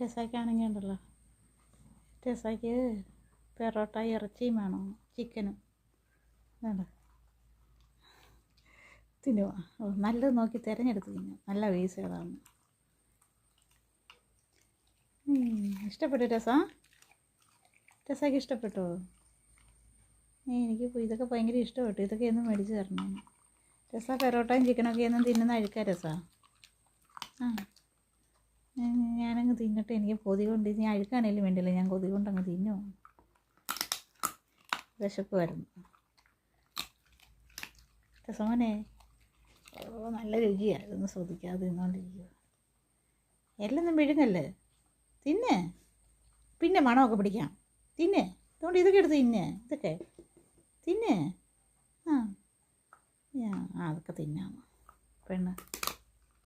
ടെസാക്കാണെങ്കിൽ ഉണ്ടല്ലോ, ടെസാക്ക് പെറോട്ട ഇറച്ചിയും വേണം, ചിക്കനും വേണ്ട. തിന്നുക, നല്ലത് നോക്കി തിരഞ്ഞെടുത്ത് തിന്നുക, നല്ല പീസ് ഏതാണ്. ഇഷ്ടപ്പെട്ടു ടെസാക്ക് ഇഷ്ടപ്പെട്ടോ? എനിക്ക് ഇതൊക്കെ ഭയങ്കര ഇഷ്ടപ്പെട്ടു. ഇതൊക്കെ എന്നും മേടിച്ച് തരണം. ടെസ പെറോട്ടയും ചിക്കനൊക്കെ എന്നും തിന്നുന്ന അഴുക്കാ ടെസ. ഞാനങ്ങ് തിന്നിട്ട് എനിക്ക് കൊതി കൊണ്ട്, ഇനി അഴുക്കാണേലും വേണ്ടിയില്ല, ഞാൻ കൊതി കൊണ്ടങ്ങ് തിന്നു. വിശപ്പ് വരുന്നു. ടെസമോനെ, നല്ല രുചിയാണ്, ഇതൊന്നും ശ്രദ്ധിക്കാതെ തിന്നുകൊണ്ടിരിക്കുക. എല്ലൊന്നും വിഴുങ്ങല്ലേ, തിന്നെ. പിന്നെ മണമൊക്കെ പിടിക്കാം, തിന്നെ. അതുകൊണ്ട് ഇതൊക്കെ എടുത്ത് തിന്നെ, ഇതൊക്കെ തിന്നെ. അതൊക്കെ തിന്നാം പെണ്ണ്.